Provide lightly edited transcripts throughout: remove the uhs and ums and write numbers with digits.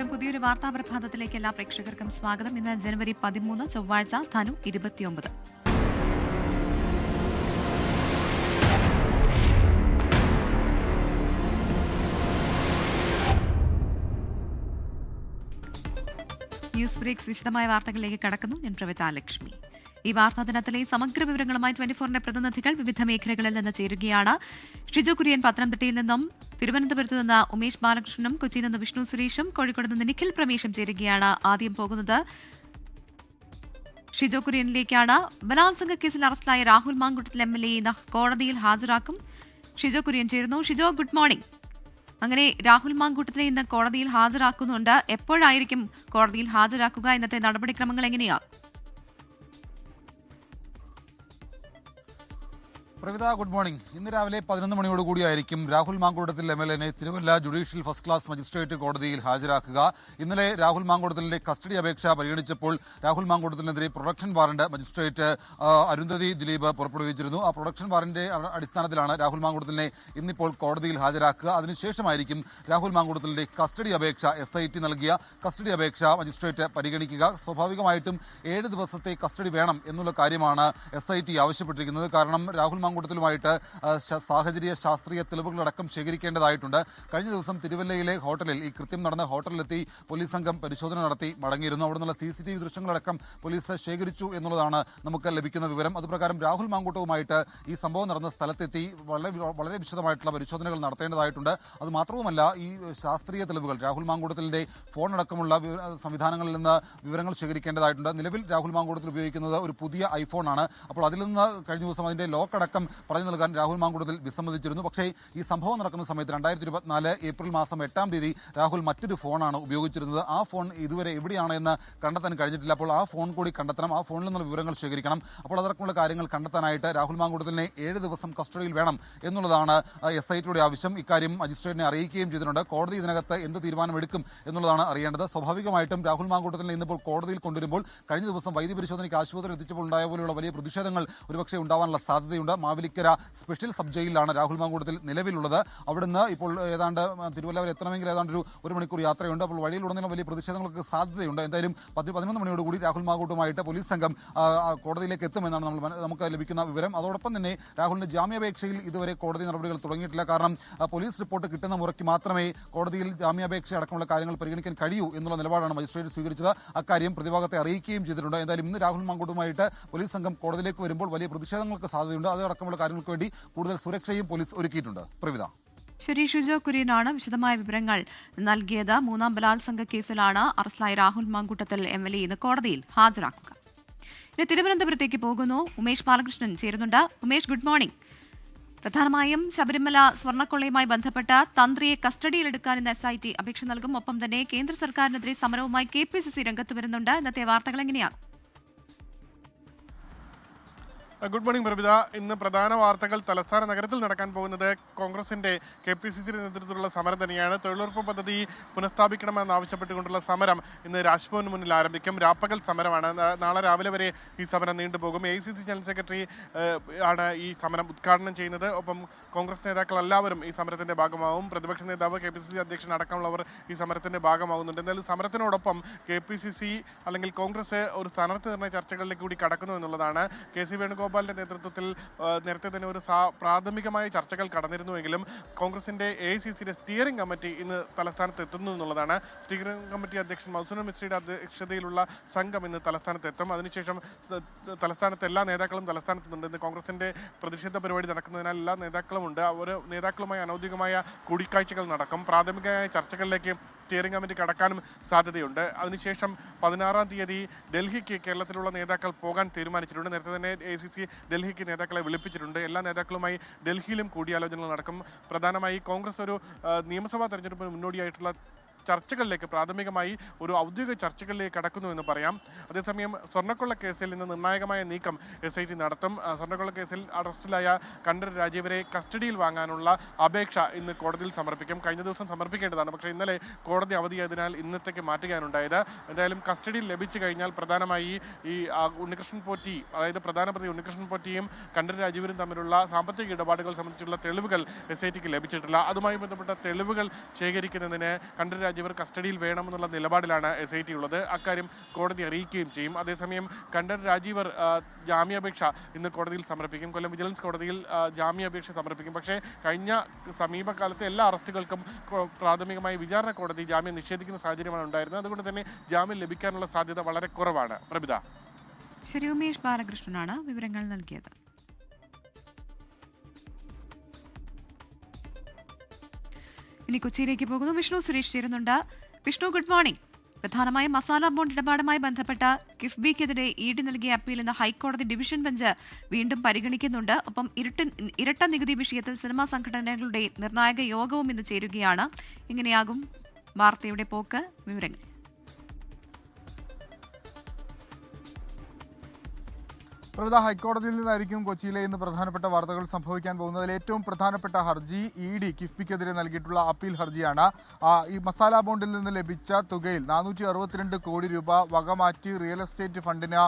നമസ്കാരം. പുതിയൊരു വാർത്താ പ്രഭാതത്തിലേക്ക് എല്ലാ പ്രേക്ഷകർക്കും സ്വാഗതം. ഇന്ന് ജനുവരി 13 ചൊവ്വാഴ്ച, ധനു 29. ന്യൂസ് ബ്രേക്സ് വിശദമായ വാർത്തകളിലേക്ക് കടക്കുന്നു. ഞാൻ പ്രവിത ലക്ഷ്മി. ഈ വാർത്താ ദിനത്തിലെ സമഗ്ര വിവരങ്ങളുമായി 24ന്റെ പ്രതിനിധികൾ വിവിധ മേഖലകളിൽ നിന്ന് ചേരുകയാണ്. ഷിജു കുര്യൻ പത്തനംതിട്ടയിൽ നിന്നും, തിരുവനന്തപുരത്ത് നിന്ന് ഉമേഷ് ബാലകൃഷ്ണനും, കൊച്ചിയിൽ നിന്ന് വിഷ്ണു സുരേഷും, കോഴിക്കോട് നിന്ന് നിഖിൽ പ്രമേശും ചേരുകയാണ്. ആദ്യം പോകുന്നത് ഷിജു കുര്യനിലേക്കാണ്. ബലാത്സംഗ കേസിൽ അറസ്റ്റിലായ രാഹുൽ മാങ്കുട്ടത്തിൽ MLA ഇന്ന് കോടതിയിൽ ഹാജരാക്കും. ഷിജു കുര്യൻ ചേരുന്നു. Shijo, good morning. അങ്ങനെ രാഹുൽ മാങ്കൂട്ടത്തിനെ ഇന്ന് കോടതിയിൽ ഹാജരാക്കുന്നുണ്ട്. എപ്പോഴായിരിക്കും കോടതിയിൽ ഹാജരാക്കുക? ഇന്നത്തെ നടപടിക്രമങ്ങൾ എങ്ങനെയാണ്? Pravitha, good morning. ഇന്ന് രാവിലെ 11 മണിയോടുകൂടിയായിരിക്കും Rahul Mankoottathil MLA Thiruvalla judicial first class magistrate കോടതിയിൽ ഹാജരാക്കുക. ഇന്നലെ രാഹുൽ മാങ്കൂട്ടത്തിന്റെ കസ്റ്റഡി അപേക്ഷ പരിഗണിച്ചപ്പോൾ രാഹുൽ മാങ്കൂട്ടത്തിനെതിരെ production warrant magistrate Arundhati Dileep പുറപ്പെടുവിച്ചിരുന്നു. ആ പ്രൊഡക്ഷൻ വാറന്റ് അടിസ്ഥാനത്തിലാണ് രാഹുൽ മാങ്കൂട്ടത്തിനെ ഇന്നിപ്പോൾ കോടതിയിൽ ഹാജരാക്കുക. അതിനുശേഷമായിരിക്കും രാഹുൽ മാങ്കൂട്ടത്തിന്റെ കസ്റ്റഡി അപേക്ഷ SIT നൽകിയ കസ്റ്റഡി അപേക്ഷ മജിസ്ട്രേറ്റ് പരിഗണിക്കുക. സ്വാഭാവികമായിട്ടും 7 ദിവസത്തെ കസ്റ്റഡി വേണം എന്നുള്ള കാര്യമാണ് SIT ആവശ്യപ്പെട്ടിരിക്കുന്നത്. കാരണം രാഹുൽ മാങ്കൂട്ടത്തിലുമായിട്ട് സാഹചര്യ ശാസ്ത്രീയ തെളിവുകളടക്കം ശേഖരിക്കേണ്ടതായിട്ടുണ്ട്. കഴിഞ്ഞ ദിവസം തിരുവല്ലയിലെ ഹോട്ടലിൽ, ഈ കൃത്യം നടന്ന ഹോട്ടലിലെത്തി പോലീസ് സംഘം പരിശോധന നടത്തി മടങ്ങിയിരുന്നു. അവിടെ നിന്നുള്ള CCTV ദൃശ്യങ്ങളടക്കം പോലീസ് ശേഖരിച്ചു എന്നുള്ളതാണ് നമുക്ക് ലഭിക്കുന്ന വിവരം. അതുപ്രകാരം രാഹുൽ മാങ്കൂട്ടവുമായിട്ട് ഈ സംഭവം നടന്ന സ്ഥലത്തെത്തി വളരെ വിശദമായിട്ടുള്ള പരിശോധനകൾ നടത്തേണ്ടതായിട്ടുണ്ട്. അത് മാത്രവുമല്ല, ഈ ശാസ്ത്രീയ തെളിവുകൾ, രാഹുൽ മാങ്കൂട്ടത്തിന്റെ ഫോൺ അടക്കമുള്ള സംവിധാനങ്ങളിൽ നിന്ന് വിവരങ്ങൾ ശേഖരിക്കേണ്ടതായിട്ടുണ്ട്. നിലവിൽ രാഹുൽ മാങ്കൂട്ടത്തിൽ ഉപയോഗിക്കുന്നത് ഒരു പുതിയ iPhone ആണ്. അപ്പോൾ അതിൽ നിന്ന് കഴിഞ്ഞ ദിവസം അതിന്റെ ലോക്ക് അടക്കം പറഞ്ഞു നൽകാൻ രാഹുൽ മാങ്കൂട്ടത്തിൽ വിസമ്മതിച്ചിരുന്നു. പക്ഷേ ഈ സംഭവം നടക്കുന്ന സമയത്ത് 2024 ഏപ്രിൽ മാസം 8-ാം തീയതി രാഹുൽ മറ്റൊരു ഫോണാണ് ഉപയോഗിച്ചിരുന്നത്. ആ ഫോൺ ഇതുവരെ എവിടെയാണ് എന്ന് കണ്ടെത്താൻ കഴിഞ്ഞിട്ടില്ല. അപ്പോൾ ആ ഫോൺ കൂടി കണ്ടെത്തണം, ആ ഫോണിൽ നിന്നുള്ള വിവരങ്ങൾ ശേഖരിക്കണം. അപ്പോൾ അതടക്കമുള്ള കാര്യങ്ങൾ കണ്ടെത്താനായിട്ട് രാഹുൽ മാങ്കൂട്ടത്തിനെ 7 ദിവസം കസ്റ്റഡിയിൽ വേണം എന്നുള്ളതാണ് SITയുടെ ആവശ്യം. ഇക്കാര്യം മജിസ്ട്രേറ്റിനെ അറിയിക്കുകയും ചെയ്തിട്ടുണ്ട്. കോടതി ഇതിനകത്ത് എന്ത് തീരുമാനമെടുക്കും എന്നുള്ളതാണ് അറിയേണ്ടത്. സ്വാഭാവികമായിട്ടും രാഹുൽ മാങ്കൂട്ടത്തിനെ ഇന്നിപ്പോൾ കോടതിയിൽ കൊണ്ടുവരുമ്പോൾ കഴിഞ്ഞ ദിവസം വൈദ്യപരിശോധനയ്ക്ക് ആശുപത്രിയിൽ എത്തിച്ചപ്പോൾ ഉണ്ടായ പോലെയുള്ള വലിയ പ്രതിഷേധങ്ങൾ ഒരുപക്ഷെ ഉണ്ടാവാനുള്ള സാധ്യതയുണ്ട്. മാവേലിക്കര സ്പെഷ്യൽ സബ് ജയിലിലാണ് രാഹുൽ മാങ്കൂട്ടത്തിൽ നിലവിലുള്ളത്. അവിടുന്ന് ഇപ്പോൾ ഏതാണ്ട് തിരുവല്ല വരെ എത്തണമെങ്കിൽ ഏതാണ്ട് ഒരു മണിക്കൂർ യാത്രയുണ്ട്. അപ്പോൾ വഴിയിലുടനീളം വലിയ പ്രതിഷേധങ്ങൾക്ക് സാധ്യതയുണ്ട്. എന്തായാലും 11 മണിയോടുകൂടി രാഹുൽ മാങ്കൂട്ടുമായിട്ട് പോലീസ് സംഘം കോടതിയിലേക്ക് എത്തുമെന്നാണ് നമുക്ക് ലഭിക്കുന്ന വിവരം. അതോടൊപ്പം തന്നെ രാഹുലിന്റെ ജാമ്യാപേക്ഷയിൽ ഇതുവരെ കോടതി നടപടികൾ തുടങ്ങിയിട്ടില്ല. കാരണം പോലീസ് റിപ്പോർട്ട് കിട്ടുന്ന മുറയ്ക്ക് മാത്രമേ കോടതിയിൽ ജാമ്യാപേക്ഷ അടക്കമുള്ള കാര്യങ്ങൾ പരിഗണിക്കാൻ കഴിയൂ എന്നുള്ള നിലപാടാണ് മജിസ്ട്രേറ്റ് സ്വീകരിച്ചത്. അക്കാര്യം പ്രതിഭാഗത്തെ അറിയിക്കുകയും ചെയ്തിട്ടുണ്ട്. എന്തായാലും ഇന്ന് രാഹുൽ മാങ്കൂട്ടുമായിട്ട് പോലീസ് സംഘം കോടതിയിലേക്ക് വരുമ്പോൾ വലിയ പ്രതിഷേധങ്ങൾക്ക് സാധ്യതയുണ്ട്. അതടക്കമുള്ള കാര്യങ്ങൾക്ക് വേണ്ടി കൂടുതൽ സുരക്ഷയും പോലീസ് ഒരുക്കിയിട്ടുണ്ട്. പ്രവിത. ശരി, ഷിജോ കുര്യനാണ് വിശദമായ വിവരങ്ങൾ നൽകിയത്. 3-ാം ബലാത്സംഗ കേസിലാണ് അറസ്റ്റിലായ രാഹുൽ മാങ്കൂട്ടത്തിൽ MLA ഇന്ന് കോടതിയിൽ ഹാജരാക്കുക. ഇനി തിരുവനന്തപുരത്തേക്ക് പോകുന്നു. ഉമേഷ് ബാലകൃഷ്ണൻ ചേരുന്നുണ്ട്. Umesh, good morning. പ്രധാനമായും ശബരിമല സ്വർണ്ണക്കൊള്ളയുമായി ബന്ധപ്പെട്ട തന്ത്രിയെ കസ്റ്റഡിയിലെടുക്കാൻ ഇന്ന് SIT അപേക്ഷ നൽകും. ഒപ്പം തന്നെ കേന്ദ്ര സർക്കാരിനെതിരെ സമരവുമായി KPCC രംഗത്ത് വരുന്നുണ്ട്. ഇന്നത്തെ വാർത്തകൾ എങ്ങനെയാണ്? Good morning Prabhitha. ഇന്ന് പ്രധാന വാർത്തകൾ തലസ്ഥാന നഗരത്തിൽ നടക്കാൻ പോകുന്നത് കോൺഗ്രസിന്റെ KPCC നേതൃത്വത്തിലുള്ള സമരം തന്നെയാണ്. തൊഴിലുറപ്പ് പദ്ധതി പുനഃസ്ഥാപിക്കണമെന്നാവശ്യപ്പെട്ടുകൊണ്ടുള്ള സമരം ഇന്ന് രാജ്ഭവന് മുന്നിൽ ആരംഭിക്കും. രാപ്പകൽ സമരമാണ്. നാളെ രാവിലെ വരെ ഈ സമരം നീണ്ടുപോകും. AICC ജനറൽ സെക്രട്ടറി ആണ് ഈ സമരം ഉദ്ഘാടനം ചെയ്യുന്നത്. ഒപ്പം കോൺഗ്രസ് നേതാക്കൾ എല്ലാവരും ഈ സമരത്തിന്റെ ഭാഗമാവും. പ്രതിപക്ഷ നേതാവ് KPCC അധ്യക്ഷൻ അടക്കമുള്ളവർ ഈ സമരത്തിന്റെ ഭാഗമാവുന്നുണ്ട്. എന്തായാലും സമരത്തിനോടൊപ്പം KPCC അല്ലെങ്കിൽ കോൺഗ്രസ് ഒരു സ്ഥാനാർത്ഥി നിർണയ ചർച്ചകളിലേക്ക് കൂടി കടക്കുന്നു എന്നുള്ളതാണ്. KC വേണുഗോപാൽ നേതൃത്വത്തിൽ നേരത്തെ തന്നെ ഒരു പ്രാഥമികമായ ചർച്ചകൾ കടന്നിരുന്നുവെങ്കിലും കോൺഗ്രസിന്റെ AICCയുടെ സ്റ്റിയറിംഗ് കമ്മിറ്റി ഇന്ന് തലസ്ഥാനത്ത് എത്തുന്നു എന്നുള്ളതാണ്. സ്റ്റിയറിംഗ് കമ്മിറ്റി അധ്യക്ഷൻ മധുസൂദൻ മിസ്ത്രിയുടെ അധ്യക്ഷതയിലുള്ള സംഘം ഇന്ന് തലസ്ഥാനത്ത് എത്തും. അതിനുശേഷം തലസ്ഥാനത്ത് എല്ലാ നേതാക്കളും തലസ്ഥാനത്തുണ്ട്. ഇന്ന് കോൺഗ്രസിന്റെ പ്രതിഷേധ പരിപാടി നടക്കുന്നതിനാൽ എല്ലാ നേതാക്കളും ഉണ്ട്. ഓരോ നേതാക്കളുമായി അനൗദ്യോഗികമായ കൂടിക്കാഴ്ചകൾ നടക്കും. പ്രാഥമികമായ ചർച്ചകളിലേക്ക് സ്റ്റിയറിംഗ് കമ്മിറ്റി കടക്കാനും സാധ്യതയുണ്ട്. അതിനുശേഷം 16-ാം തീയതി ഡൽഹിക്ക് കേരളത്തിലുള്ള നേതാക്കൾ പോകാൻ തീരുമാനിച്ചിട്ടുണ്ട്. നേരത്തെ തന്നെ AICC ഡൽഹിക്ക് നേതാക്കളെ വിളിപ്പിച്ചിട്ടുണ്ട്. എല്ലാ നേതാക്കളുമായി ഡൽഹിയിലും കൂടിയാലോചനകൾ നടക്കും. പ്രധാനമായി കോൺഗ്രസ് ഒരു നിയമസഭാ തെരഞ്ഞെടുപ്പിന് മുന്നോടിയായിട്ടുള്ള ചർച്ചകളിലേക്ക് പ്രാഥമികമായി ഒരു ഔദ്യോഗിക ചർച്ചകളിലേക്ക് കടക്കുന്നു എന്ന് പറയാം. അതേസമയം സ്വർണ്ണക്കൊള്ള കേസിൽ നിന്ന് നിർണായകമായ നീക്കം SIT നടത്തും. സ്വർണ്ണക്കൊള്ള കേസിൽ അറസ്റ്റിലായ കണ്ഠരര് രാജീവരെ കസ്റ്റഡിയിൽ വാങ്ങാനുള്ള അപേക്ഷ ഇന്ന് കോടതിയിൽ സമർപ്പിക്കും. കഴിഞ്ഞ ദിവസം സമർപ്പിക്കേണ്ടതാണ്. പക്ഷേ ഇന്നലെ കോടതി അവധിയായതിനാൽ ഇന്നത്തേക്ക് മാറ്റുകയാണുണ്ടായത്. എന്തായാലും കസ്റ്റഡിയിൽ ലഭിച്ചു കഴിഞ്ഞാൽ പ്രധാനമായി ഈ ഉണ്ണികൃഷ്ണൻ പോറ്റി, അതായത് പ്രധാന പ്രതി ഉണ്ണികൃഷ്ണൻ പോറ്റിയും കണ്ഠരര് രാജീവരും തമ്മിലുള്ള സാമ്പത്തിക ഇടപാടുകൾ സംബന്ധിച്ചുള്ള തെളിവുകൾ SITക്ക് ലഭിച്ചിട്ടില്ല. അതുമായി ബന്ധപ്പെട്ട തെളിവുകൾ ശേഖരിക്കുന്നതിന് കണ്ഠരര് രാജീവർ കസ്റ്റഡിയിൽ വേണമെന്നുള്ള നിലപാടിലാണ് SIT ഉള്ളത്. അക്കാര്യം കോടതി അറിയിക്കുകയും ചെയ്യും. അതേസമയം കണ്ഠരര് രാജീവർ ജാമ്യാപേക്ഷ ഇന്ന് കോടതിയിൽ സമർപ്പിക്കും. കൊല്ലം വിജിലൻസ് കോടതിയിൽ ജാമ്യാപേക്ഷ സമർപ്പിക്കും. പക്ഷേ കഴിഞ്ഞ സമീപകാലത്തെ എല്ലാ അറസ്റ്റുകൾക്കും പ്രാഥമികമായി വിചാരണ കോടതി ജാമ്യം നിഷേധിക്കുന്ന സാഹചര്യമാണ് ഉണ്ടായിരുന്നത്. അതുകൊണ്ട് തന്നെ ജാമ്യം ലഭിക്കാനുള്ള സാധ്യത വളരെ കുറവാണ്. പ്രഭിത. ശരി, ഉമേഷ് ബാലകൃഷ്ണനാണ് വിവരങ്ങൾ നൽകിയത്. ഇനി കൊച്ചിയിലേക്ക് പോകുന്നു. വിഷ്ണു സുരേഷ് ചേരുന്നുണ്ട്. Vishnu, good morning. പ്രധാനമായും മസാല ബോണ്ട് ഇടപാടുമായി ബന്ധപ്പെട്ട കിഫ്ബിക്കെതിരെ ED നൽകിയ അപ്പീൽ ഇന്ന് ഹൈക്കോടതി ഡിവിഷൻ ബെഞ്ച് വീണ്ടും പരിഗണിക്കുന്നുണ്ട്. ഒപ്പം ഇരട്ട നികുതി വിഷയത്തിൽ സിനിമാ സംഘടനകളുടെ നിർണായക യോഗവും ഇന്ന് ചേരുകയാണ്. ഇങ്ങനെയാകും വാർത്തയുടെ പോക്ക്. വിവരങ്ങൾ. പ്രവിധ ഹൈക്കോടതിയിൽ നിന്നായിരിക്കും കൊച്ചിയിലെ ഇന്ന് പ്രധാനപ്പെട്ട വാർത്തകൾ സംഭവിക്കാൻ പോകുന്നതിൽ ഏറ്റവും പ്രധാനപ്പെട്ട ഹർജി ED കിഫ്ബിക്കെതിരെ നൽകിയിട്ടുള്ള അപ്പീൽ ഹർജിയാണ്. ഈ മസാല ബോണ്ടിൽ നിന്ന് ലഭിച്ച തുകയിൽ 462 കോടി രൂപ വകമാറ്റി റിയൽ എസ്റ്റേറ്റ് ഫണ്ടിന്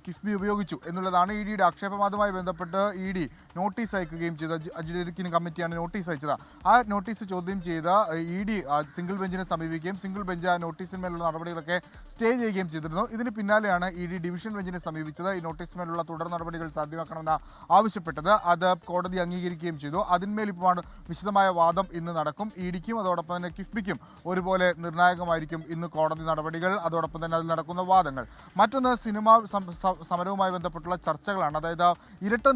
കിഫ്ബി ഉപയോഗിച്ചു എന്നുള്ളതാണ് EDയുടെ ആക്ഷേപം. അതുമായി ബന്ധപ്പെട്ട് ED നോട്ടീസ് അയക്കുകയും ചെയ്തു. അഡ്ജുഡിക്കേറ്റിംഗ് കമ്മിറ്റിയാണ് നോട്ടീസ് അയച്ചത്. ആ നോട്ടീസ് ചോദ്യം ചെയ്ത് ED സിംഗിൾ ബെഞ്ചിനെ സമീപിക്കുകയും സിംഗിൾ ബെഞ്ച് ആ നോട്ടീസിന്മേലുള്ള നടപടികളൊക്കെ സ്റ്റേ ചെയ്യുകയും ചെയ്തിരുന്നു. ഇതിന് പിന്നാലെയാണ് ED ഡിവിഷൻ ബെഞ്ചിനെ സമീപിച്ചത്. ഈ നോട്ടീസിന്മേലുള്ള തുടർ നടപടികൾ സാധ്യമാക്കണമെന്ന് ആവശ്യപ്പെട്ടത്. അത് കോടതി അംഗീകരിക്കുകയും ചെയ്തു. അതിന്മേൽ ഇപ്പോൾ വിശദമായ വാദം ഇന്ന് നടക്കും. EDക്കും അതോടൊപ്പം തന്നെ കിഫ്ബിക്കും ഒരുപോലെ നിർണായകമായിരിക്കും ഇന്ന് കോടതി നടപടികൾ, അതോടൊപ്പം തന്നെ അതിൽ നടക്കുന്ന വാദങ്ങൾ. മറ്റൊന്ന് സിനിമാ സമരവുമായി ബന്ധപ്പെട്ടുള്ള ചർച്ചകളാണ്. അതായത് ഇരട്ട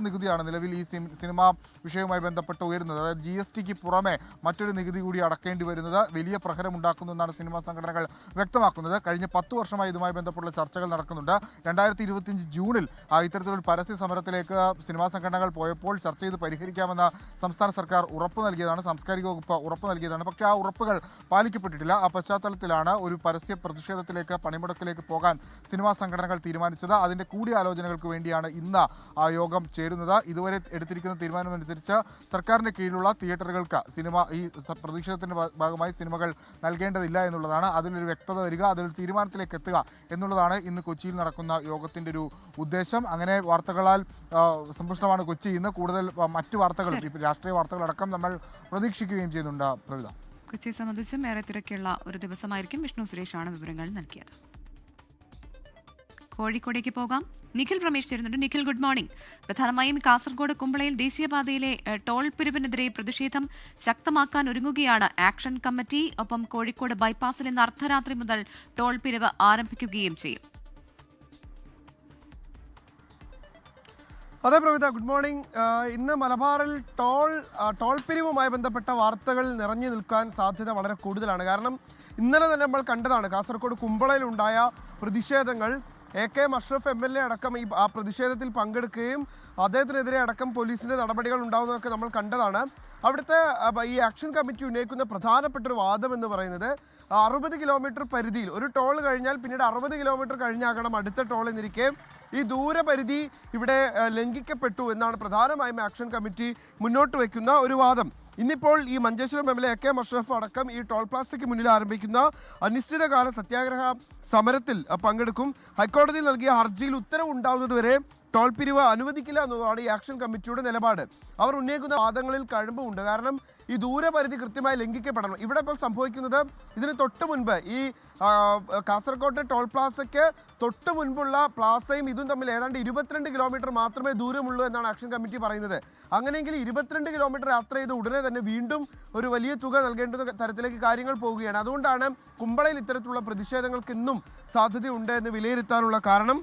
നികുതിയാണ് നിലവിൽ ഈ സിനിമാ വിഷയവുമായി ബന്ധപ്പെട്ട് ഉയരുന്നത്. അതായത് GSTക്ക് പുറമെ മറ്റൊരു നികുതി കൂടി അടക്കേണ്ടി വരുന്നത് വലിയ പ്രഹരമുണ്ടാക്കുന്നു എന്നാണ് സിനിമാ സംഘടനകൾ വ്യക്തമാക്കുന്നത്. കഴിഞ്ഞ 10 വർഷമായി ഇതുമായി ബന്ധപ്പെട്ടുള്ള ചർച്ചകൾ നടക്കുന്നുണ്ട്. 2025 ജൂണിൽ ഇത്തരത്തിലൊരു പരസ്യ സമരത്തിലേക്ക് സിനിമാ സംഘടനകൾ പോയപ്പോൾ ചർച്ച ചെയ്ത് പരിഹരിക്കാമെന്ന് സംസ്ഥാന സർക്കാർ ഉറപ്പ് നൽകിയതാണ്, സാംസ്കാരിക വകുപ്പ് ഉറപ്പ് നൽകിയതാണ്. പക്ഷേ ആ ഉറപ്പുകൾ പാലിക്കപ്പെട്ടിട്ടില്ല. ആ പശ്ചാത്തലത്തിലാണ് ഒരു പരസ്യ പ്രതിഷേധത്തിലേക്ക്, പണിമുടക്കിലേക്ക് പോകാൻ സിനിമാ സംഘടനകൾ തീരുമാനിച്ചത്. അതിൻ്റെ കൂടിയാലോചനകൾക്ക് വേണ്ടിയാണ് ഇന്ന് ആ യോഗം ചേരുന്നത്. ഇതുവരെ എടുത്തിരിക്കുന്ന തീരുമാനമനുസരിച്ച് സർക്കാരിൻ്റെ കീഴിലുള്ള തിയേറ്ററുകൾക്ക് ഈ പ്രതിഷേധത്തിൻ്റെ ഭാഗമായി സിനിമകൾ നൽകേണ്ടതില്ല എന്നുള്ളതാണ്. അതിലൊരു വ്യക്തത വരിക, അതിലൊരു തീരുമാനത്തിലേക്ക് എത്തുക എന്നുള്ളതാണ് ഇന്ന് കൊച്ചിയിൽ നടക്കുന്ന യോഗത്തിൻ്റെ ഒരു ഉദ്ദേശം. അങ്ങനെ വാർത്തകളാൽ സമ്പുഷ്ടമാണ് കൊച്ചി. ഇന്ന് കൂടുതൽ മറ്റു വാർത്തകളും രാഷ്ട്രീയ വാർത്തകളടക്കം നമ്മൾ പ്രതീക്ഷിക്കുകയും ചെയ്യുന്നുണ്ട്. പ്രവിധ, കൊച്ചിയെ സംബന്ധിച്ചും ഏറെ തിരക്കുള്ള ഒരു ദിവസമായിരിക്കും. വിഷ്ണു സുരേഷാണ് വിവരങ്ങൾ നൽകിയത്. കോഴിക്കോടേക്ക് പോകാം. നിഖിൽ രമേശ് ചേരുന്നുണ്ട്. Nikhil, good morning. പ്രധാനമായും കാസർഗോഡ് കുമ്പളയിൽ ദേശീയപാതയിലെ ടോൾ പിരിവിനെതിരെ പ്രതിഷേധം ശക്തമാക്കാൻ ഒരുങ്ങുകയാണ് ആക്ഷൻ കമ്മിറ്റി. ഒപ്പം കോഴിക്കോട് ബൈപ്പാസിൽ ഇന്ന് അർദ്ധരാത്രി മുതൽ ടോൾ പിരിവ് ആരംഭിക്കുകയും ചെയ്യും. അതെ പ്രവിത, ഗുഡ് മോർണിംഗ്. ഇന്ന് മലബാറിൽ ടോൾ പിരിവുമായി ബന്ധപ്പെട്ട വാർത്തകൾ നിറഞ്ഞു നിൽക്കാൻ സാധ്യത വളരെ കൂടുതലാണ്. കാരണം ഇന്നലെ തന്നെ നമ്മൾ കണ്ടതാണ് കാസർഗോഡ് കുമ്പളയിലുണ്ടായ പ്രതിഷേധങ്ങൾ. AK മഷ്റഫ് MLA അടക്കം ആ പ്രതിഷേധത്തിൽ പങ്കെടുക്കുകയും അദ്ദേഹത്തിനെതിരെ അടക്കം പോലീസിൻ്റെ നടപടികൾ ഉണ്ടാകുന്നതൊക്കെ നമ്മൾ കണ്ടതാണ്. അവിടുത്തെ ഈ ആക്ഷൻ കമ്മിറ്റി ഉന്നയിക്കുന്ന പ്രധാനപ്പെട്ട ഒരു വാദം എന്ന് പറയുന്നത് 60 കിലോമീറ്റർ പരിധിയിൽ ഒരു ടോൾ കഴിഞ്ഞാൽ പിന്നീട് 60 കിലോമീറ്റർ കഴിഞ്ഞാകണം അടുത്ത ടോൾ എന്നിരിക്കെ ഈ ദൂരപരിധി ഇവിടെ ലംഘിക്കപ്പെട്ടു എന്നാണ് പ്രധാനമായും ആക്ഷൻ കമ്മിറ്റി മുന്നോട്ട് വയ്ക്കുന്ന ഒരു വാദം. ഇന്നിപ്പോൾ ഈ മഞ്ചേശ്വരം MLA AK മഷ്റഫ് അടക്കം ഈ ടോൾ പ്ലാസയ്ക്ക് മുന്നിൽ ആരംഭിക്കുന്ന അനിശ്ചിതകാല സത്യാഗ്രഹ സമരത്തിൽ പങ്കെടുക്കും. ഹൈക്കോടതിയിൽ നൽകിയ ഹർജിയിൽ ഉത്തരവുണ്ടാവുന്നതുവരെ ടോൾ പിരിവ് അനുവദിക്കില്ല എന്നതാണ് ഈ ആക്ഷൻ കമ്മിറ്റിയുടെ നിലപാട്. അവർ ഉന്നയിക്കുന്ന വാദങ്ങളിൽ കഴമ്പുണ്ട്. കാരണം ഈ ദൂരപരിധി കൃത്യമായി ലംഘിക്കപ്പെടണം. ഇവിടെ ഇപ്പോൾ സംഭവിക്കുന്നത് ഇതിന് തൊട്ട് മുൻപ് ഈ കാസർഗോഡ് ടോൾ പ്ലാസയ്ക്ക് തൊട്ട് മുൻപുള്ള പ്ലാസയും ഇതും തമ്മിൽ ഏതാണ്ട് 22 കിലോമീറ്റർ മാത്രമേ ദൂരമുള്ളൂ എന്നാണ് ആക്ഷൻ കമ്മിറ്റി പറയുന്നത്. അങ്ങനെയെങ്കിൽ 22 കിലോമീറ്റർ യാത്ര ചെയ്ത് ഉടനെ തന്നെ വീണ്ടും ഒരു വലിയ തുക നൽകേണ്ട തരത്തിലേക്ക് കാര്യങ്ങൾ പോവുകയാണ്. അതുകൊണ്ടാണ് കുമ്പളയിൽ ഇത്തരത്തിലുള്ള പ്രതിഷേധങ്ങൾക്ക് ഇന്നും സാധ്യതയുണ്ട് എന്ന് വിലയിരുത്താനുള്ള കാരണം.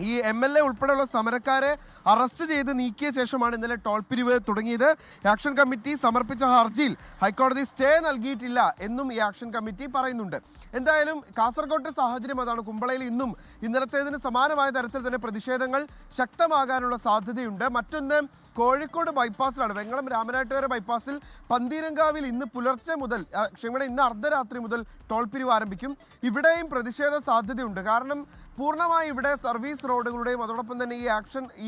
ഈ MLA ഉൾപ്പെടെയുള്ള സമരക്കാരെ അറസ്റ്റ് ചെയ്ത് നീക്കിയ ശേഷമാണ് ഇന്നലെ ടോൾ പിരിവ് തുടങ്ങിയത്. ആക്ഷൻ കമ്മിറ്റി സമർപ്പിച്ച ഹർജിയിൽ ഹൈക്കോടതി സ്റ്റേ നൽകിയിട്ടില്ല എന്നും ഈ ആക്ഷൻ കമ്മിറ്റി പറയുന്നുണ്ട്. എന്തായാലും കാസർഗോട്ടെ സാഹചര്യം അതാണ്. കുമ്പളയിൽ ഇന്നും ഇന്നലത്തേതിന് സമാനമായ തരത്തിൽ തന്നെ പ്രതിഷേധങ്ങൾ ശക്തമാകാനുള്ള സാധ്യതയുണ്ട്. മറ്റൊന്ന് കോഴിക്കോട് ബൈപ്പാസിലാണ്, വെങ്ങളം രാമനാട്ടുകര ബൈപ്പാസിൽ പന്തീരങ്കാവിൽ ഇന്ന് പുലർച്ചെ മുതൽ ഇന്ന് അർദ്ധരാത്രി മുതൽ ടോൾ പിരിവ് ആരംഭിക്കും. ഇവിടെയും പ്രതിഷേധ സാധ്യതയുണ്ട്. കാരണം പൂർണ്ണമായി ഇവിടെ സർവീസ് ബൈപ്പാസ് റോഡുകളുടെയും അതോടൊപ്പം തന്നെ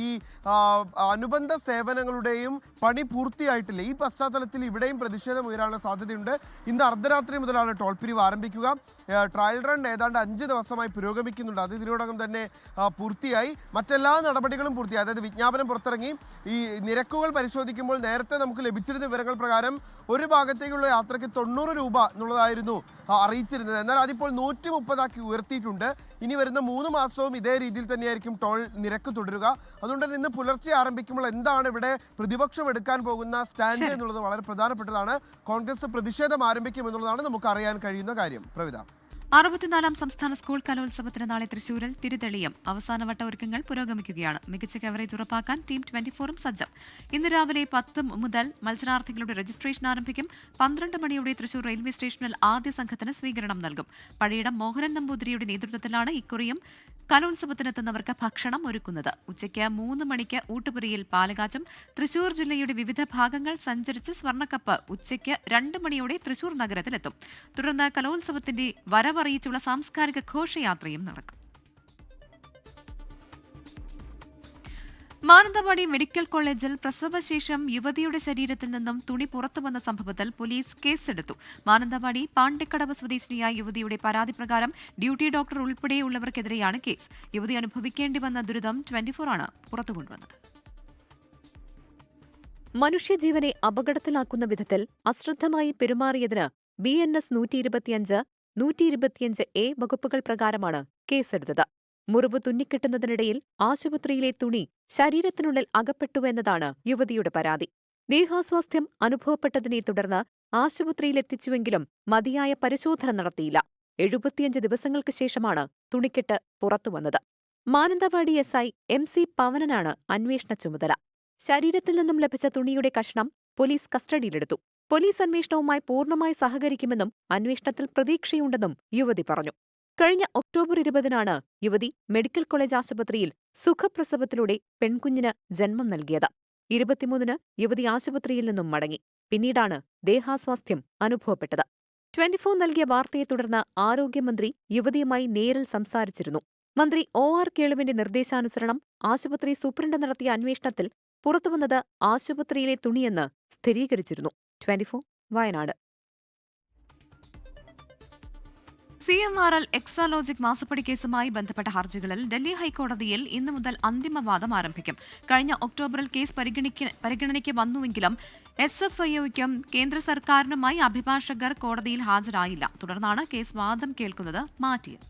ഈ അനുബന്ധ സേവനങ്ങളുടെയും പണി പൂർത്തിയായിട്ടില്ല. ഈ പശ്ചാത്തലത്തിൽ ഇവിടെയും പ്രതിഷേധം ഉയരാനുള്ള സാധ്യതയുണ്ട്. ഇന്ന് അർദ്ധരാത്രി മുതലാണ് ടോൾ പിരിവ് ആരംഭിക്കുക. ട്രയൽ റൺ ഏതാണ്ട് 5 ദിവസമായി പുരോഗമിക്കുന്നുണ്ട്. അത് ഇതിനോടകം തന്നെ പൂർത്തിയായി. മറ്റെല്ലാ നടപടികളും പൂർത്തിയായി. അതായത് വിജ്ഞാപനം പുറത്തിറങ്ങി. ഈ നിരക്കുകൾ പരിശോധിക്കുമ്പോൾ നേരത്തെ നമുക്ക് ലഭിച്ചിരുന്ന വിവരങ്ങൾ പ്രകാരം ഒരു ഭാഗത്തേക്കുള്ള യാത്രയ്ക്ക് 90 രൂപ എന്നുള്ളതായിരുന്നു അറിയിച്ചിരുന്നത്. എന്നാൽ അതിപ്പോൾ 130 ഉയർത്തിയിട്ടുണ്ട്. ഇനി വരുന്ന 3 മാസവും ഇതേ രീതിയിൽ തന്നെയായിരിക്കും ടോൾ നിരക്ക് തുടരുക. അതുകൊണ്ട് തന്നെ ഇന്ന് പുലർച്ചെ ആരംഭിക്കുമ്പോൾ എന്താണ് ഇവിടെ പ്രതിപക്ഷം എടുക്കാൻ പോകുന്ന സ്റ്റാൻഡ് എന്നുള്ളത് വളരെ പ്രധാനപ്പെട്ടതാണ്. കോൺഗ്രസ് പ്രതിഷേധം ആരംഭിക്കും എന്നുള്ളതാണ് നമുക്ക് അറിയാൻ കഴിയുന്ന കാര്യം. പ്രവിധ. 64ാം സംസ്ഥാന സ്കൂൾ കലോത്സവത്തിന് നാളെ തൃശൂരിൽ തിരുതെളിയം. അവസാനവട്ട ഒരുക്കങ്ങൾ പുരോഗമിക്കുകയാണ്. മികച്ച കവറേജ് ഉറപ്പാക്കാൻ ടീം 24 സജ്ജം. ഇന്ന് രാവിലെ 10 മുതൽ മത്സരാർത്ഥികളുടെ രജിസ്ട്രേഷൻ ആരംഭിക്കും. 12 മണിയോടെ തൃശൂർ റെയിൽവേ സ്റ്റേഷനിൽ ആദ്യ സംഘത്തിന് സ്വീകരണം നൽകും. പഴയിടം മോഹനൻ നമ്പൂതിരിയുടെ നേതൃത്വത്തിലാണ് ഇക്കുറിയും കലോത്സവത്തിനെത്തുന്നവർക്ക് ഭക്ഷണം ഒരുക്കുന്നത്. ഉച്ചയ്ക്ക് 3 മണിക്ക് ഊട്ടുപുരയിൽ പാലകാച്ചും. തൃശൂർ ജില്ലയുടെ വിവിധ ഭാഗങ്ങൾ സഞ്ചരിച്ച് സ്വർണ്ണക്കപ്പ് ഉച്ചയ്ക്ക് 2 മണിയോടെ തൃശൂർ നഗരത്തിലെത്തും. തുടർന്ന് കലോത്സവത്തിന്റെ വരവറിയിച്ചുള്ള സാംസ്കാരിക ഘോഷയാത്രയും നടക്കും. മാനന്തവാടി മെഡിക്കൽ കോളേജിൽ പ്രസവശേഷം യുവതിയുടെ ശരീരത്തിൽ നിന്നും തുണി പുറത്തുവന്ന സംഭവത്തിൽ പോലീസ് കേസെടുത്തു. മാനന്തവാടി പാണ്ടിക്കടവ് സ്വദേശിനിയായ യുവതിയുടെ പരാതി പ്രകാരം ഡ്യൂട്ടി ഡോക്ടർ ഉൾപ്പെടെയുള്ളവർക്കെതിരെയാണ് കേസ്. യുവതി അനുഭവിക്കേണ്ടി വന്ന ദുരിതം 24 ആണ് പുറത്തുകൊണ്ടുവന്നത്. മനുഷ്യജീവനെ അപകടത്തിലാക്കുന്ന വിധത്തിൽ അശ്രദ്ധമായി പെരുമാറിയതിന് BNS 125, 125A വകുപ്പുകൾ പ്രകാരമാണ് കേസെടുത്തത്. മുറിവ് തുന്നിക്കെട്ടുന്നതിനിടയിൽ ആശുപത്രിയിലെ തുണി ശരീരത്തിനുള്ളിൽ അകപ്പെട്ടുവെന്നതാണ് യുവതിയുടെ പരാതി. ദേഹാസ്വാസ്ഥ്യം അനുഭവപ്പെട്ടതിനെ തുടർന്ന് ആശുപത്രിയിലെത്തിച്ചുവെങ്കിലും മതിയായ പരിശോധന നടത്തിയില്ല. 75 ദിവസങ്ങൾക്ക് ശേഷമാണ് തുണിക്കെട്ട് പുറത്തുവന്നത്. മാനന്തവാടി SI MC പവനനാണ് അന്വേഷണ ചുമതല. ശരീരത്തിൽ നിന്നും ലഭിച്ച തുണിയുടെ കഷണം പോലീസ് കസ്റ്റഡിയിലെടുത്തു. പോലീസ് അന്വേഷണവുമായി പൂർണ്ണമായി സഹകരിക്കുമെന്നും അന്വേഷണത്തിൽ പ്രതീക്ഷയുണ്ടെന്നും യുവതി പറഞ്ഞു. കഴിഞ്ഞ ഒക്ടോബർ 20-നാണ് യുവതി മെഡിക്കൽ കോളേജ് ആശുപത്രിയിൽ സുഖപ്രസവത്തിലൂടെ പെൺകുഞ്ഞിന് ജന്മം നൽകിയത്. 23-ന് യുവതി ആശുപത്രിയിൽ നിന്നും മടങ്ങി. പിന്നീടാണ് ദേഹാസ്വാസ്ഥ്യം അനുഭവപ്പെട്ടത്. 24 നൽകിയ വാർത്തയെ തുടർന്ന് ആരോഗ്യമന്ത്രി യുവതിയുമായി നേരിൽ സംസാരിച്ചിരുന്നു. മന്ത്രി OR കേളുവിന്റെ നിർദ്ദേശാനുസരണം ആശുപത്രി സൂപ്രണ്ട് നടത്തിയ അന്വേഷണത്തിൽ പുറത്തുവന്നത് ആശുപത്രിയിലെ തുണിയെന്ന് സ്ഥിരീകരിച്ചിരുന്നു. 24 വയനാട്. CMRL എക്സാലോജിക് മാസപ്പടി കേസുമായി ബന്ധപ്പെട്ട ഹർജികളിൽ ഡൽഹി ഹൈക്കോടതിയിൽ ഇന്നു മുതൽ അന്തിമവാദം ആരംഭിക്കും. കഴിഞ്ഞ ഒക്ടോബറിൽ കേസ് പരിഗണനയ്ക്ക് വന്നുവെങ്കിലും SFIOയ്ക്കും കേന്ദ്ര സർക്കാരിനുമായി അഭിഭാഷകർ കോടതിയിൽ ഹാജരായില്ല. തുടർന്നാണ് കേസ് വാദം കേൾക്കുന്നത് മാറ്റിയത്.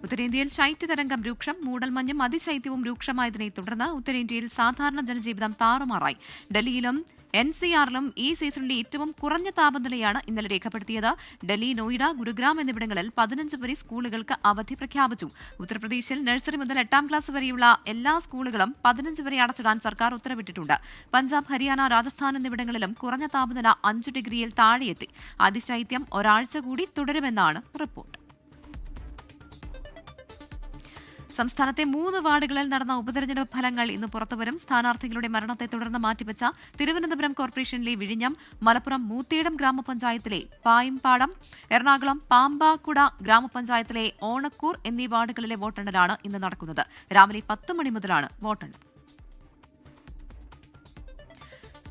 ഉത്തരേന്ത്യയിൽ ശൈത്യതരംഗം രൂക്ഷം. മൂടൽമഞ്ഞും അതിശൈത്യവും രൂക്ഷമായതിനെ തുടർന്ന് ഉത്തരേന്ത്യയിൽ സാധാരണ ജനജീവിതം താറുമാറായി. ഡൽഹിയിലും NCRലും ഈ സീസണിലെ ഏറ്റവും കുറഞ്ഞ താപനിലയാണ് ഇന്നലെ രേഖപ്പെടുത്തിയത്. ഡൽഹി, നോയിഡ, ഗുരുഗ്രാം എന്നിവിടങ്ങളിൽ 15 വരെ സ്കൂളുകൾക്ക് അവധി പ്രഖ്യാപിച്ചു. ഉത്തർപ്രദേശിൽ നഴ്സറി മുതൽ 8ാം ക്ലാസ് വരെയുള്ള എല്ലാ സ്കൂളുകളും 15 വരെ അടച്ചിടാൻ സർക്കാർ ഉത്തരവിട്ടിട്ടുണ്ട്. പഞ്ചാബ്, ഹരിയാന, രാജസ്ഥാൻ എന്നിവിടങ്ങളിലും കുറഞ്ഞ താപനില 5 ഡിഗ്രിയിൽ താഴെയെത്തി. അതിശൈത്യം ഒരാഴ്ച കൂടി തുടരുമെന്നാണ് റിപ്പോർട്ട്. സംസ്ഥാനത്തെ 3 വാർഡുകളിൽ നടന്ന ഉപതെരഞ്ഞെടുപ്പ് ഫലങ്ങൾ ഇന്ന് പുറത്തുവരും. സ്ഥാനാർത്ഥികളുടെ മരണത്തെ തുടർന്ന് മാറ്റിവെച്ച തിരുവനന്തപുരം കോർപ്പറേഷനിലെ വിഴിഞ്ഞം, മലപ്പുറം മൂത്തേടം ഗ്രാമപഞ്ചായത്തിലെ പായിമ്പാടം, എറണാകുളം പാമ്പാക്കുട ഗ്രാമപഞ്ചായത്തിലെ ഓണക്കൂർ എന്നീ വാർഡുകളിലെ വോട്ടെണ്ണലാണ് ഇന്ന് നടക്കുന്നത്. രാവിലെ 10 മണി മുതലാണ് വോട്ടെണ്ണൽ.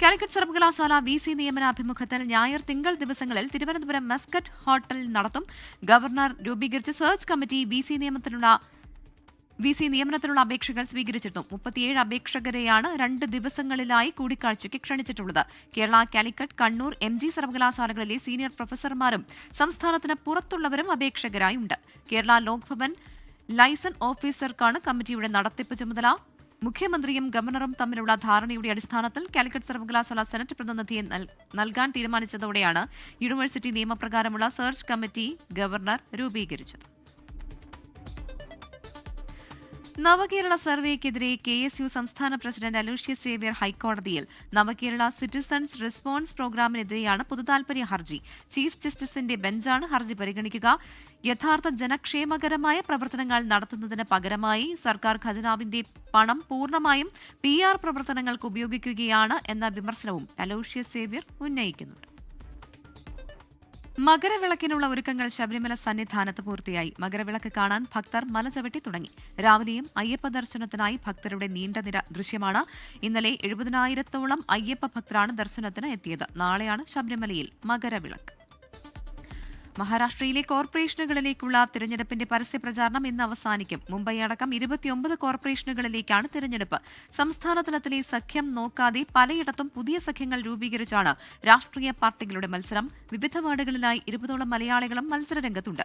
കാലിക്കറ്റ് സർവകലാശാല VC നിയമനാഭിമുഖത്തിൽ ഞായർ, തിങ്കൾ ദിവസങ്ങളിൽ തിരുവനന്തപുരം മസ്കറ്റ് ഹോട്ടലിൽ നടത്തും. ഗവർണർ രൂപീകരിച്ച സെർച്ച് കമ്മിറ്റി VC നിയമനത്തിനുള്ള അപേക്ഷകൾ സ്വീകരിച്ചിരുന്നു. 37 അപേക്ഷകരെയാണ് 2 ദിവസങ്ങളിലായി കൂടിക്കാഴ്ചയ്ക്ക് ക്ഷണിച്ചിട്ടുള്ളത്. കേരള, കാലിക്കറ്റ്, കണ്ണൂർ, MG സർവകലാശാലകളിലെ സീനിയർ പ്രൊഫസർമാരും സംസ്ഥാനത്തിന് പുറത്തുള്ളവരും അപേക്ഷകരായുണ്ട്. കേരള ലോക്ഭവൻ ലൈസൺ ഓഫീസർക്കാണ് കമ്മിറ്റിയുടെ നടത്തിപ്പ് ചുമതല. മുഖ്യമന്ത്രിയും ഗവർണറും തമ്മിലുള്ള ധാരണയുടെ അടിസ്ഥാനത്തിൽ കാലിക്കറ്റ് സർവകലാശാല സെനറ്റ് പ്രതിനിധിയെ നൽകാൻ തീരുമാനിച്ചതോടെയാണ് യൂണിവേഴ്സിറ്റി നിയമപ്രകാരമുള്ള സെർച്ച് കമ്മിറ്റി ഗവർണർ രൂപീകരിച്ചത്. നവകേരള സർവേക്കെതിരെ KSU സംസ്ഥാന പ്രസിഡന്റ് അലോഷ്യസ് സേവ്യർ ഹൈക്കോടതിയിൽ. നവകേരള സിറ്റിസൺസ് റെസ്പോൺസ് പ്രോഗ്രാമിനെതിരെയാണ് പൊതുതാൽപര്യ ഹർജി. ചീഫ് ജസ്റ്റിസിന്റെ ബെഞ്ചാണ് ഹർജി പരിഗണിക്കുക. യഥാർത്ഥ ജനക്ഷേമകരമായ പ്രവർത്തനങ്ങൾ നടത്തുന്നതിന് പകരമായി സർക്കാർ ഖജനാവിന്റെ പണം പൂർണ്ണമായും PR പ്രവർത്തനങ്ങൾക്ക് ഉപയോഗിക്കുകയാണ് എന്ന വിമർശനവും അലോഷ്യസ് സേവ്യർ ഉന്നയിക്കുന്നുണ്ട്. മകരവിളക്കിനുള്ള ഒരുക്കങ്ങൾ ശബരിമല സന്നിധാനത്ത് പൂർത്തിയായി. മകരവിളക്ക് കാണാൻ ഭക്തർ മല ചവിട്ടി തുടങ്ങി. രാവിലെയും അയ്യപ്പ ദർശനത്തിനായി ഭക്തരുടെ നീണ്ട നിര ദൃശ്യമാണ്. ഇന്നലെ 70,000-ഓളം അയ്യപ്പ ഭക്തരാണ് ദർശനത്തിന് എത്തിയത്. നാളെയാണ് ശബരിമലയിൽ മകരവിളക്ക്. മഹാരാഷ്ട്രയിലെ കോർപ്പറേഷനുകളിലേക്കുള്ള തിരഞ്ഞെടുപ്പിന്റെ പരസ്യപ്രചാരണം ഇന്ന് അവസാനിക്കും. മുംബൈ അടക്കം 29 കോർപ്പറേഷനുകളിലേക്കാണ് തിരഞ്ഞെടുപ്പ്. സംസ്ഥാന തലത്തിലെ സഖ്യം നോക്കാതെ പലയിടത്തും പുതിയ സഖ്യങ്ങൾ രൂപീകരിച്ചാണ് രാഷ്ട്രീയ പാർട്ടികളുടെ മത്സരം. വിവിധ വാർഡുകളിലായി 20ഓളം മലയാളികളും മത്സരരംഗത്തുണ്ട്.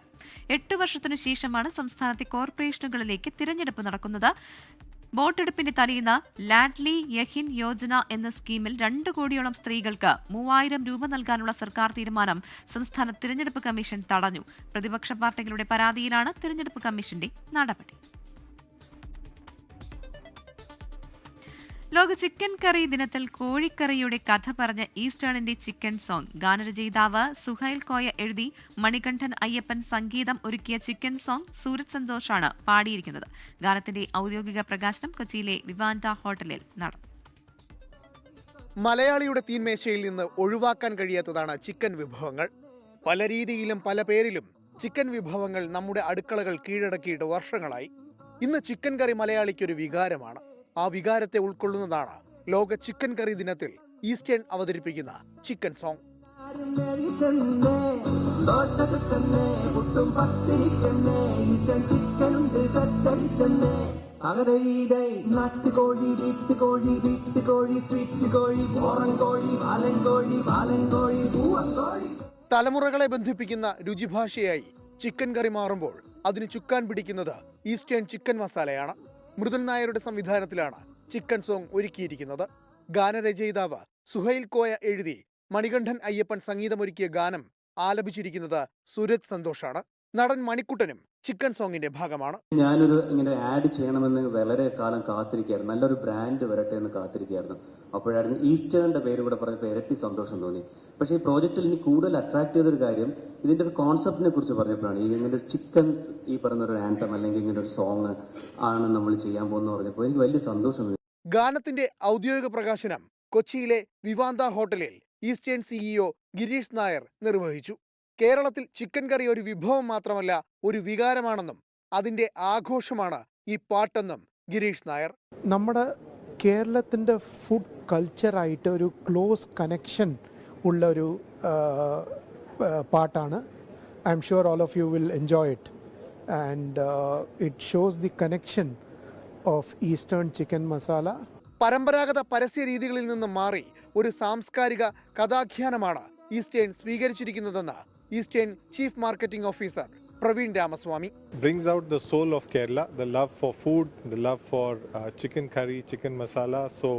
8 വർഷത്തിനു ശേഷമാണ് സംസ്ഥാനത്തെ കോർപ്പറേഷനുകളിലേക്ക് തിരഞ്ഞെടുപ്പ് നടക്കുന്നത്. വോട്ടെടുപ്പിന്റെ തലേന്ന് ലാഡ്ലി യഹിൻ യോജന എന്ന സ്കീമിൽ 2 കോടിയോളം സ്ത്രീകൾക്ക് 3,000 രൂപ നൽകാനുള്ള സർക്കാർ തീരുമാനം സംസ്ഥാന തിരഞ്ഞെടുപ്പ് കമ്മീഷൻ തടഞ്ഞു. പ്രതിപക്ഷ പാർട്ടികളുടെ പരാതിയിലാണ് തിരഞ്ഞെടുപ്പ് കമ്മീഷന്റെ നടപടി. ലോക ചിക്കൻ കറി ദിനത്തിൽ കോഴിക്കറിയുടെ കഥ പറഞ്ഞ ഈസ്റ്റേണിന്റെ ചിക്കൻ സോങ് ഗാനരചയിതാവ് സുഹൈൽ കോയ എഴുതി മണികണ്ഠൻ അയ്യപ്പൻ സംഗീതം ഒരുക്കിയ ചിക്കൻ സോങ് സൂരജ് സന്തോഷാണ് പാടിയിരിക്കുന്നത്. ഗാനത്തിന്റെ ഔദ്യോഗിക പ്രകാശനം കൊച്ചിയിലെ വിവാന്ത ഹോട്ടലിൽ നടന്നു. മലയാളിയുടെ തീന്മേശയിൽ നിന്ന് ഒഴിവാക്കാൻ കഴിയാത്തതാണ് ചിക്കൻ വിഭവങ്ങൾ. പല രീതിയിലും പല പേരിലും ചിക്കൻ വിഭവങ്ങൾ നമ്മുടെ അടുക്കളകൾ കീഴടക്കിയിട്ട് വർഷങ്ങളായി. ഇന്ന് ചിക്കൻ കറി മലയാളിക്കൊരു വികാരമാണ്. ആ വികാരത്തെ ഉൾക്കൊള്ളുന്നതാണ് ലോക ചിക്കൻ കറി ദിനത്തിൽ ഈസ്റ്റേൺ അവതരിപ്പിക്കുന്ന ചിക്കൻ സോങ്. തലമുറകളെ ബന്ധിപ്പിക്കുന്ന രുചിഭാഷയായി ചിക്കൻ കറി മാറുമ്പോൾ അതിന് ചുക്കാൻ പിടിക്കുന്നത് ഈസ്റ്റേൺ ചിക്കൻ മസാലയാണ്. മൃദുൽ നായരുടെ സംവിധാനത്തിലാണ് ചിക്കൻ സോങ് ഒരുക്കിയിരിക്കുന്നത്. ഗാനരചയിതാവ് സുഹൈൽ കോയ എഴുതി മണികണ്ഠൻ അയ്യപ്പൻ സംഗീതമൊരുക്കിയ ഗാനം ആലപിച്ചിരിക്കുന്നത് സൂരജ് സന്തോഷാണ്. നടൻ മണിക്കുട്ടനും ചിക്കൻ സോങ്ങിന്റെ ഭാഗമാണ്. ഞാനൊരു ഇങ്ങനെ ആഡ് ചെയ്യണമെന്ന് വളരെ കാലം കാത്തിരിക്കുകയായിരുന്നു. നല്ലൊരു ബ്രാൻഡ് വരട്ടെ എന്ന് കാത്തിരിക്കുകയായിരുന്നു. അപ്പോഴായിരുന്നു ഈസ്റ്റേണിന്റെ പേര് കൂടെ പറഞ്ഞപ്പോൾ ഇരട്ടി സന്തോഷം തോന്നി. പക്ഷേ ഈ പ്രോജക്റ്റിൽ എനിക്ക് കൂടുതൽ അട്രാക്ട് ചെയ്തൊരു കാര്യം ഇതിന്റെ ഒരു കോൺസെപ്റ്റിനെ കുറിച്ച് പറഞ്ഞപ്പോഴാണ്. ഇങ്ങനെ ഒരു ചിക്കൻ ഈ പറഞ്ഞ ഒരു ആന്തം അല്ലെങ്കിൽ ഇങ്ങനെ ഒരു സോങ് ആണ് നമ്മൾ ചെയ്യാൻ പോകുന്നത് പറഞ്ഞപ്പോൾ എനിക്ക് വലിയ സന്തോഷം തോന്നി. ഗാനത്തിന്റെ ഔദ്യോഗിക പ്രകാശനം കൊച്ചിയിലെ വിവാന്ത ഹോട്ടലിൽ ഈസ്റ്റേൺ സിഇഒ ഗിരീഷ് നായർ നിർവഹിച്ചു. കേരളത്തിൽ ചിക്കൻ കറി ഒരു വിഭവം മാത്രമല്ല, ഒരു വികാരമാണെന്നും അതിന്റെ ആഘോഷമാണ് ഈ പാട്ടെന്നും ഗിരീഷ് നായർ. നമ്മുടെ കേരളത്തിൻ്റെ ഫുഡ് കൾച്ചറായിട്ട് ഒരു ക്ലോസ് കണക്ഷൻ ഉള്ള ഒരു പാട്ടാണ്. I am sure all of you will enjoy it and it shows the connection of Eastern chicken masala. പരമ്പരാഗത പരസ്യ രീതികളിൽ നിന്നും മാറി ഒരു സാംസ്കാരിക കഥാഖ്യാനമാണ് ഈസ്റ്റേൺ സ്വീകരിച്ചിരിക്കുന്നതെന്ന് Eastern chief marketing officer Praveen Ramaswamy. Brings out the soul of Kerala, the love for food, the love for chicken curry, chicken masala. So,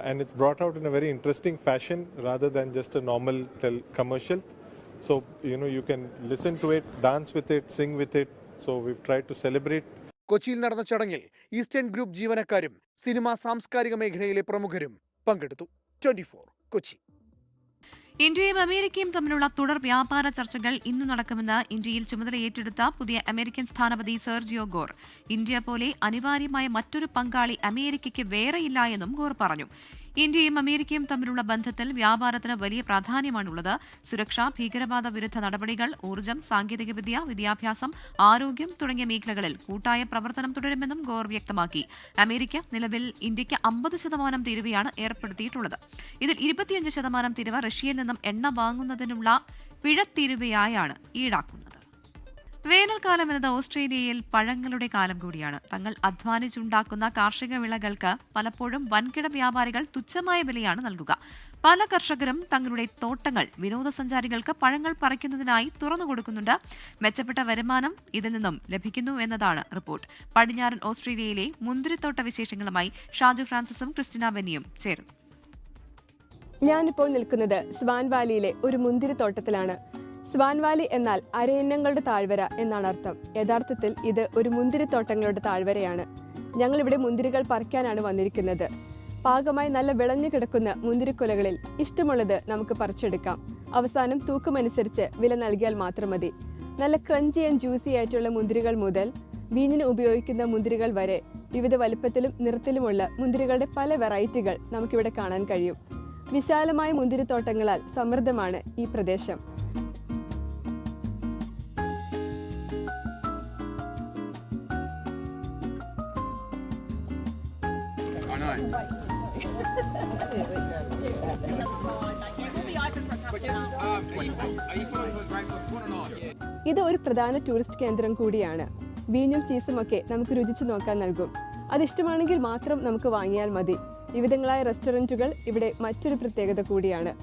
and it's brought out in a very interesting fashion rather than just a normal commercial. So, you can listen to it, dance with it, sing with it. So, we've tried to celebrate. കൊച്ചിയിൽ നടന്ന ചടങ്ങിൽ eastern group ജീവനക്കാരും cinema സാംസ്കാരിക മേഖലയിലെ പ്രമുഖരും പങ്കെടുത്തു. 24 കൊച്ചി. ഇന്ത്യയും അമേരിക്കയും തമ്മിലുള്ള തുടർ വ്യാപാര ചർച്ചകൾ ഇന്ന് നടക്കുമെന്ന് ഇന്ത്യയിൽ ചുമതല ഏറ്റെടുത്ത പുതിയ അമേരിക്കൻ സ്ഥാനപതി സെർജിയോ ഗോർ. ഇന്ത്യ പോലെ അനിവാര്യമായ മറ്റൊരു പങ്കാളി അമേരിക്കയ്ക്ക് വേറെയില്ല എന്നും ഗോർ പറഞ്ഞു. ഇന്ത്യയും അമേരിക്കയും തമ്മിലുള്ള ബന്ധത്തിൽ വ്യാപാരത്തിന് വലിയ പ്രാധാന്യമാണുള്ളത്. സുരക്ഷ, ഭീകരവാദ വിരുദ്ധ നടപടികൾ, ഊർജ്ജം, സാങ്കേതികവിദ്യ, വിദ്യാഭ്യാസം, ആരോഗ്യം തുടങ്ങിയ മേഖലകളിൽ കൂട്ടായ പ്രവർത്തനം തുടരുമെന്നും ഗോർ വ്യക്തമാക്കി. അമേരിക്ക നിലവിൽ ഇന്ത്യയ്ക്ക് 50% തീരുവയാണ് ഏർപ്പെടുത്തിയിട്ടുള്ളത്. ഇതിൽ 25% തീരുവ റഷ്യയിൽ നിന്നും എണ്ണ വാങ്ങുന്നതിനുള്ള പിഴത്തീരുവയായാണ് ഈടാക്കുന്നത്. വേനൽക്കാലം എന്നത് ഓസ്ട്രേലിയയിൽ പഴങ്ങളുടെ കാലം കൂടിയാണ്. തങ്ങൾ അധ്വാനിച്ചുണ്ടാക്കുന്ന കാർഷിക വിളകൾക്ക് പലപ്പോഴും വൻകിട വ്യാപാരികൾ തുച്ഛമായ വിലയാണ് നൽകുക. പല കർഷകരും തങ്ങളുടെ തോട്ടങ്ങൾ വിനോദസഞ്ചാരികൾക്ക് പഴങ്ങൾ പറിക്കുന്നതിനായി തുറന്നുകൊടുക്കുന്നുണ്ട്. മെച്ചപ്പെട്ട വരുമാനം ഇതിൽ നിന്നും ലഭിക്കുന്നു എന്നതാണ് റിപ്പോർട്ട്. പടിഞ്ഞാറൻ ഓസ്ട്രേലിയയിലെ മുന്തിരിത്തോട്ട വിശേഷങ്ങളുമായി ഷാജു ഫ്രാൻസിസും ക്രിസ്റ്റിന ബെന്നിയും ചേരുന്നു. ഞാനിപ്പോൾ നിൽക്കുന്നത് സ്വാൻ വാലിയിലെ ഒരു മുന്തിരിത്തോട്ടത്തിലാണ്. സ്വാൻ വാലി എന്നാൽ അരയന്നങ്ങളുടെ താഴ്വര എന്നാണ് അർത്ഥം. യഥാർത്ഥത്തിൽ ഇത് ഒരു മുന്തിരിത്തോട്ടങ്ങളുടെ താഴ്വരയാണ്. ഞങ്ങളിവിടെ മുന്തിരികൾ പറിക്കാനാണ് വന്നിരിക്കുന്നത്. പാകമായി നല്ല വിളഞ്ഞു കിടക്കുന്ന മുന്തിരിക്കുലകളിൽ ഇഷ്ടമുള്ളത് നമുക്ക് പറിച്ചെടുക്കാം. അവസാനം തൂക്കമനുസരിച്ച് വില നൽകിയാൽ മാത്രം മതി. നല്ല ക്രഞ്ചി ആൻഡ് ജ്യൂസി ആയിട്ടുള്ള മുന്തിരികൾ മുതൽ വീഞ്ഞിന് ഉപയോഗിക്കുന്ന മുന്തിരികൾ വരെ വിവിധ വലുപ്പത്തിലും നിറത്തിലുമുള്ള മുന്തിരികളുടെ പല വെറൈറ്റികൾ നമുക്കിവിടെ കാണാൻ കഴിയും. വിശാലമായ മുന്തിരിത്തോട്ടങ്ങളാൽ സമൃദ്ധമാണ് ഈ പ്രദേശം. ഇത് ഒരു പ്രധാന ടൂറിസ്റ്റ് കേന്ദ്രം കൂടിയാണ്. വീഞ്ഞും ചീസുമൊക്കെ നമുക്ക് രുചിച്ചു നോക്കാൻ നൽകും. അതിഷ്ടമാണെങ്കിൽ മാത്രം നമുക്ക് വാങ്ങിയാൽ മതി. വിവിധങ്ങളായ റെസ്റ്റോറൻറ്റുകൾ ഇവിടെ മറ്റൊരു പ്രത്യേകത കൂടിയാണ്.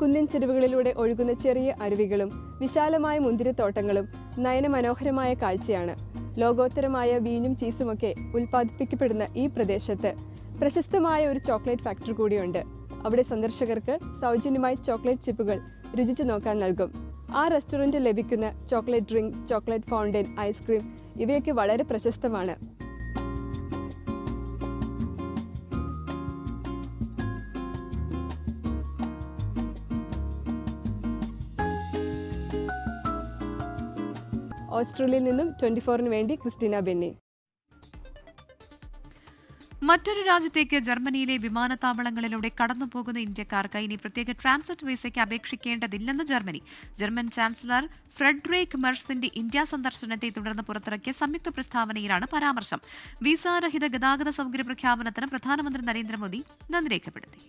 കുന്നിൻ ചെരുവുകളിലൂടെ ഒഴുകുന്ന ചെറിയ അരുവികളും വിശാലമായ മുന്തിരിത്തോട്ടങ്ങളും നയനമനോഹരമായ കാഴ്ചയാണ്. ലോകോത്തരമായ വീഞ്ഞും ചീസുമൊക്കെ ഉൽപ്പാദിപ്പിക്കപ്പെടുന്ന ഈ പ്രദേശത്ത് പ്രശസ്തമായ ഒരു ചോക്ലേറ്റ് ഫാക്ടറി കൂടിയുണ്ട്. അവിടെ സന്ദർശകർക്ക് സൗജന്യമായി ചോക്ലേറ്റ് ചിപ്പുകൾ രുചിച്ചു നോക്കാൻ നൽകും. ആ റെസ്റ്റോറൻറ്റിൽ ലഭിക്കുന്ന chocolate drinks, chocolate fountain, ice cream ഇവയൊക്കെ വളരെ പ്രശസ്തമാണ്. ഓസ്ട്രേലിയയിൽ നിന്നും 24-ന് വേണ്ടി ക്രിസ്റ്റീന ബെന്നി. മറ്റൊരു രാജ്യത്തേക്ക് ജർമ്മനിയിലെ വിമാനത്താവളങ്ങളിലൂടെ കടന്നുപോകുന്ന ഇന്ത്യക്കാർക്ക് ഇനി പ്രത്യേക ട്രാൻസിറ്റ് വിസയ്ക്ക് അപേക്ഷിക്കേണ്ടതില്ലെന്ന് ജർമ്മനി. ജർമ്മൻ ചാൻസലർ ഫ്രെഡറിക് മെർസിന്റെ ഇന്ത്യ സന്ദർശനത്തെ തുടർന്ന് പുറത്തിറക്കിയ സംയുക്ത പ്രസ്താവനയിലാണ് പരാമർശം. വിസാരഹിത ഗതാഗത സൗകര്യ പ്രഖ്യാപനത്തിന് പ്രധാനമന്ത്രി നരേന്ദ്രമോദി നന്ദി രേഖപ്പെടുത്തി.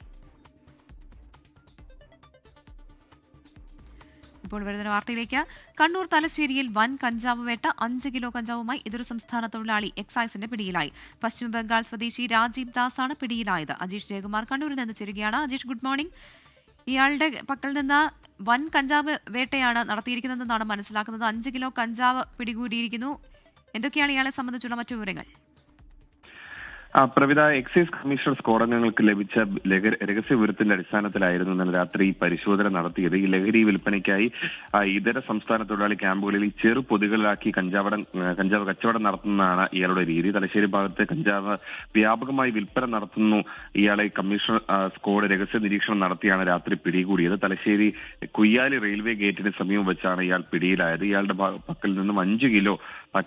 ഇപ്പോൾ വരുന്ന വാർത്തയിലേക്ക്. കണ്ണൂർ തലശ്ശേരിയിൽ വൻ കഞ്ചാവ് വേട്ട. 5 കിലോ കഞ്ചാവുമായി ഇതൊരു സംസ്ഥാന തൊഴിലാളി എക്സൈസിന്റെ പിടിയിലായി. പശ്ചിമബംഗാൾ സ്വദേശി രാജീവ് ദാസ് ആണ് പിടിയിലായത്. അജീഷ് ജയകുമാർ കണ്ണൂരിൽ നിന്ന് ചേരുകയാണ്. Ajeesh, good morning. ഇയാളുടെ പക്കൽ നിന്ന് വൻ കഞ്ചാവ് വേട്ടയാണ് നടത്തിയിരിക്കുന്നതെന്നാണ് മനസ്സിലാക്കുന്നത്. 5 കിലോ കഞ്ചാവ് പിടികൂടിയിരിക്കുന്നു. എന്തൊക്കെയാണ് ഇയാളെ സംബന്ധിച്ചുള്ള മറ്റു വിവരങ്ങൾ? പ്രവിധ, എക്സൈസ് കമ്മീഷണർ സ്ക്വാഡംഗങ്ങൾക്ക് ലഭിച്ച രഹസ്യ വിവരത്തിന്റെ അടിസ്ഥാനത്തിലായിരുന്നു ഇന്നലെ രാത്രി പരിശോധന നടത്തിയത്. ഈ ലഹരി വിൽപ്പനയ്ക്കായി ഇതര സംസ്ഥാന തൊഴിലാളി ക്യാമ്പുകളിൽ ചെറു പൊതികളിലാക്കി കഞ്ചാവ് കച്ചവടം നടത്തുന്നതാണ് ഇയാളുടെ രീതി. തലശ്ശേരി ഭാഗത്ത് കഞ്ചാവ് വ്യാപകമായി വിൽപ്പന നടത്തുന്നു ഇയാളെ കമ്മീഷണർ സ്ക്വാഡ് രഹസ്യ നിരീക്ഷണം നടത്തിയാണ് രാത്രി പിടികൂടിയത്. തലശ്ശേരി കുയ്യാലി റെയിൽവേ ഗേറ്റിന് സമീപം വെച്ചാണ് ഇയാൾ പിടിയിലായത്. ഇയാളുടെ പക്കൽ നിന്നും 5 കിലോ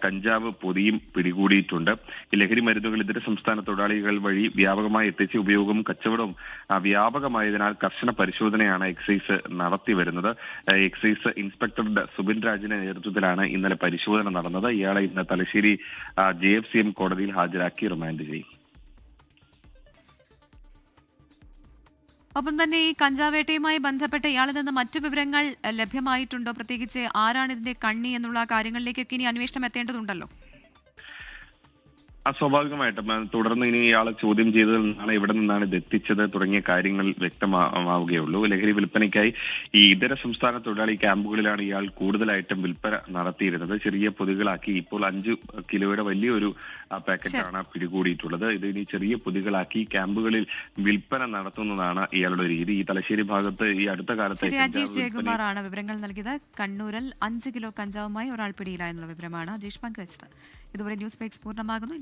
കഞ്ചാവ് പൊതിയും പിടികൂടിയിട്ടുണ്ട്. ഈ ലഹരി മരുന്നുകൾ ഇതര സംസ്ഥാന തൊഴിലാളികൾ വഴി വ്യാപകമായി എത്തിച്ച ഉപയോഗവും കച്ചവടവും വ്യാപകമായതിനാൽ കർശന പരിശോധനയാണ് എക്സൈസ് നടത്തിവരുന്നത്. എക്സൈസ് ഇൻസ്പെക്ടർ സുബിൻ രാജിന്റെ നേതൃത്വത്തിലാണ് ഇന്നലെ പരിശോധന നടന്നത്. ഇയാളെ ഇന്ന് തലശ്ശേരി JFCM കോടതിയിൽ ഹാജരാക്കി റിമാൻഡ് ചെയ്യും. ഒപ്പം തന്നെ ഈ കഞ്ചാവേട്ടയുമായി ബന്ധപ്പെട്ട് ഇയാളിൽ നിന്ന് മറ്റു വിവരങ്ങൾ ലഭ്യമായിട്ടുണ്ടോ? പ്രത്യേകിച്ച് ആരാണ് ഇതിന്റെ കണ്ണി എന്നുള്ള കാര്യങ്ങളിലേക്കൊക്കെ ഇനി അന്വേഷണം എത്തേണ്ടതുണ്ടല്ലോ. സ്വാഭാവികമായിട്ടും തുടർന്ന് ഇനി ഇയാളെ ചോദ്യം ചെയ്തതിൽ നിന്നാണ് എവിടെ നിന്നാണ് ഇത് എത്തിച്ചത് തുടങ്ങിയ കാര്യങ്ങൾ വ്യക്തമാവുകയുള്ളൂ. ലഹരി വിൽപ്പനയ്ക്കായി ഈ ഇതര സംസ്ഥാന തൊഴിലാളി ക്യാമ്പുകളിലാണ് ഇയാൾ കൂടുതലായിട്ടും വിൽപ്പന നടത്തിയിരുന്നത്. ചെറിയ പൊതികളാക്കി ഇപ്പോൾ 5 കിലോയുടെ വലിയൊരു പാക്കറ്റാണ് പിടികൂടിയിട്ടുള്ളത്. ഇത് ഇനി ചെറിയ പൊതികളാക്കി ക്യാമ്പുകളിൽ വിൽപ്പന നടത്തുന്നതാണ് ഇയാളുടെ രീതി. ഈ തലശ്ശേരി ഭാഗത്ത് ഈ അടുത്ത കാലത്ത് അജീഷ് ജയകുമാറാണ് വിവരങ്ങൾ നൽകിയത്. കണ്ണൂരിൽ 5 കിലോ കഞ്ചാവുമായി ഒരാൾ പിടിയിലായെന്നുള്ള വിവരമാണ് അജീഷ് പങ്കുവച്ചത്. ഇതുവരെ ന്യൂസ് ബ്രേക്സ് പൂർണ്ണമാകുന്നു.